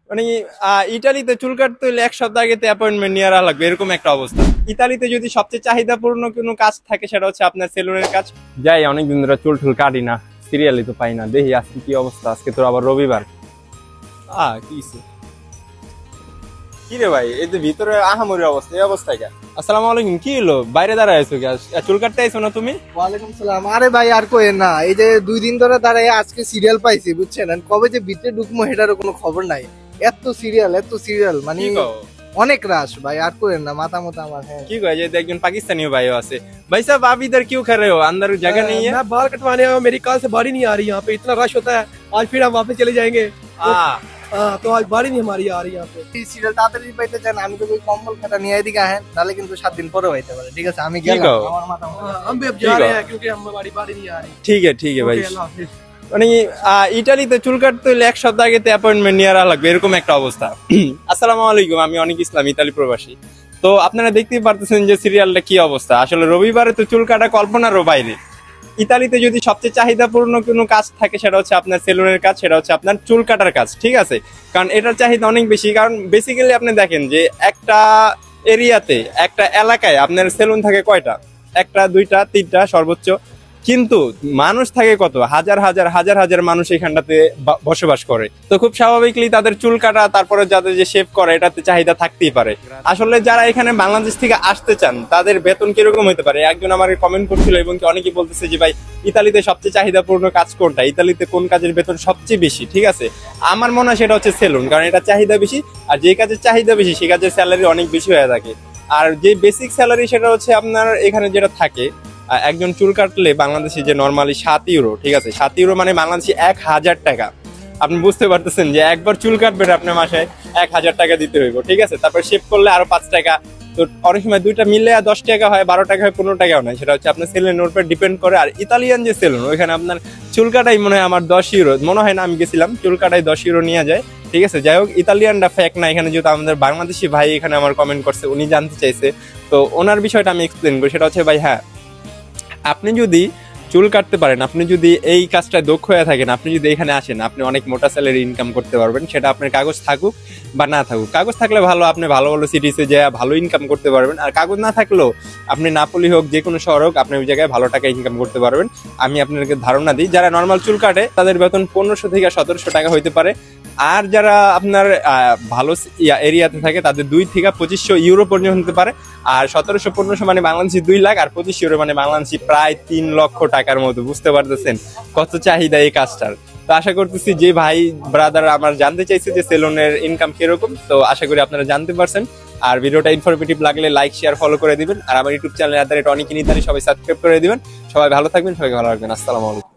মানে ইতালিতে চুল কাটতে হলে এক সপ্তাহ আগে অ্যাপয়েন্টমেন্ট নিয়ে রাখা লাগবে, এরকম একটা অবস্থা। ইতালিতে যদি সবচেয়ে চাহিদাপূর্ণ কোনো কাজ থাকে সেটা হচ্ছে আপনার সেলুনের কাজ। যাই, অনেকদিন ধরে চুল টুল কাটি না, সিরিয়ালই তো পাই না। দেখি আজকে কি অবস্থা, আজকে তো আবার রবিবার। কি রে ভাই, এই যে ভিতরে আহামরি অবস্থা, এই অবস্থায় কেন? আসসালামু আলাইকুম, কি হলো বাইরে দাঁড়ায় আছো? চুল কাটতে আইছো না তুমি? ওয়ালাইকুম সালাম। আরে ভাই আর কইেন না, এই যে 2 দিন ধরে দাঁড়ায় আজকে সিরিয়াল পাইছি বুঝছেন, আর কবে যে ভিতরে ঢুকবো এটারও কোনো খবর নাই। এত সিরিয়াল মানে অনেক রাশ ভাই, আর কইেন না, মাথা মতো আমার। হ্যাঁ কি কয় যে একজন পাকিস্তানীও ভাইও আছে। भाई साहब आप इधर क्यों कर रहे हो, अंदर जगह नहीं है? मैं बाल कटवाने आया हूं, मेरी कार से बारी नहीं आ रही, यहाँ पे इतना रश होता है। आज फिर हम वापस चले जाएंगे। तो आज बारी नहीं हमारी आ रही यहाँ पे। এই সিরিয়াল তাড়াতাড়ি পাইতে চান, আমি তো ওই কম্বল খাতা নিয়ে এদিকে আহেন, তাহলে কিন্তু 7 দিন পরে হইতে পারে। ঠিক আছে, আমি গেলাম, আমার মাথা। हम भी अब जा रहे हैं क्योंकि हमारी बारी नहीं आ रही। ठीक है भाई। अल्लाह हाफिज। মানে ইতালিতে চুল কাটতে হলে এক সপ্তাহ আগে অ্যাপয়েন্টমেন্ট নিয়ে রাখা লাগবে, এরকম একটা অবস্থা। আসসালামু আলাইকুম, আমি অনেক ইসলাম, ইতালি প্রবাসী। তো আপনারা দেখতেই পারতেছেন যে সিরিয়ালটা কি অবস্থা। আসলে রবিবারে তো চুল কাটা কল্পনারও বাইরে। ইতালিতে যদি সবচেয়ে চাহিদাপূর্ণ কোনো কাজ থাকে সেটা হচ্ছে আপনার সেলুনের কাজ, সেটা হচ্ছে আপনার চুল কাটার কাজ। ঠিক আছে, কারণ এটার চাহিদা অনেক বেশি। কারণ বেসিক্যালি আপনি দেখেন যে একটা এরিয়াতে, একটা এলাকায় আপনার সেলুন থাকে কয়টা? একটা, দুইটা, তিনটা সর্বোচ্চ। কিন্তু মানুষ থাকে কত? হাজার মানুষ এখানটাতে বসবাস করে। তো খুব স্বাভাবিকলি তাদের চুল কাটা, তারপরে যাদের যে শেভ করে, এটাতে চাহিদা থাকতেই পারে। আসলে যারা এখানে বাংলাদেশ থেকে আসতে চান তাদের বেতন কিরকম হতে পারে? একজন আমাকে কমেন্ট করছিল এবং অনেকে বলতেছে যে ভাই ইতালিতে সবচেয়ে চাহিদাপূর্ণ কাজ কোনটা, ইতালিতে কোন কাজের বেতন সবচেয়ে বেশি। ঠিক আছে, আমার মনে হয় সেটা হচ্ছে সেলুন, কারণ এটা চাহিদা বেশি। আর যে কাজের চাহিদা বেশি সেই কাজের স্যালারি অনেক বেশি হয়ে থাকে। আর যে বেসিক স্যালারি সেটা হচ্ছে আপনার এখানে যেটা থাকে, একজন চুল কাটলে বাংলাদেশে যে নর্মালি 7 ইউরো। ঠিক আছে, 7 ইউরো মানে বাংলাদেশে 1000 টাকা। আপনি বুঝতে পারতেছেন যে একবার চুল কাটবেন আপনার মাসে 1000 টাকা দিতে হইব। ঠিক আছে, তারপর শেভ করলে আরো 5 টাকা। তো অনেক সময় দুইটা মিলে 10 টাকা হয়, 12 টাকা হয়, 15 টাকাও নয়। সেটা হচ্ছে আপনার সেলুনের উপর ডিপেন্ড করে। আর ইতালিয়ান যে সেলুন, ওইখানে আপনার চুল কাটাই মনে হয় আমার 10 ইউরো, মনে হয় না, আমি গেছিলাম, চুল কাটাই 10 ইউরো নিয়ে যায়। ঠিক আছে, যাই হোক, ইতালিয়ানরা ফেক না এখানে। যেহেতু আমাদের বাংলাদেশি ভাই এখানে আমার কমেন্ট করছে, উনি জানতে চাইছে, তো ওনার বিষয়টা আমি এক্সপ্লেন করি। সেটা হচ্ছে ভাই, হ্যাঁ, আপনি যদি চুল কাটতে পারেন, আপনি যদি এই কাজটায় দক্ষ হয়ে থাকেন, আপনি যদি এখানে আসেন, আপনি অনেক মোটা স্যালারি ইনকাম করতে পারবেন। সেটা আপনার কাগজ থাকুক বা না থাকুক। কাগজ থাকলে ভালো, আপনি ভালো ভালো সিটিসে যে ভালো ইনকাম করতে পারবেন। আর কাগজ না থাকলেও আপনি নাপোলি হোক, যে কোনো শহর হোক, আপনি ওই জায়গায় ভালো টাকা ইনকাম করতে পারবেন। আমি আপনাদেরকে ধারণা দিই, যারা নর্মাল চুল কাটে তাদের বেতন 1500 থেকে 1700 টাকা হইতে পারে। আর যারা আপনার ভালো এরিয়াতে থাকে তাদের 2 থেকে 2500 ইউরো পর্যন্ত হতে পারে। আর 1700-1500 মানে বাংলাদেশি 2 লাখ, আর 25 ইউরো মানে বাংলাদেশি প্রায় 3 লক্ষ টাকার মতো। বুঝতে পারতেছেন কত চাহিদা এই কাজটার। তো আশা করতেছি যে ভাই ব্রাদার আমার জানতে চাইছে যে সেলুনের ইনকাম কিরকম, তো আশা করি আপনারা জানতে পারছেন। আর ভিডিওটা ইনফরমেটিভ লাগলে লাইক, শেয়ার, ফলো করে দিবেন। আর আমার ইউটিউব চ্যানেল @অনিক ইতালি সবাই সাবস্ক্রাইব করে দিবেন। সবাই ভালো থাকবেন, সবাই ভালো রাখবেন। আসসালামু আলাইকুম।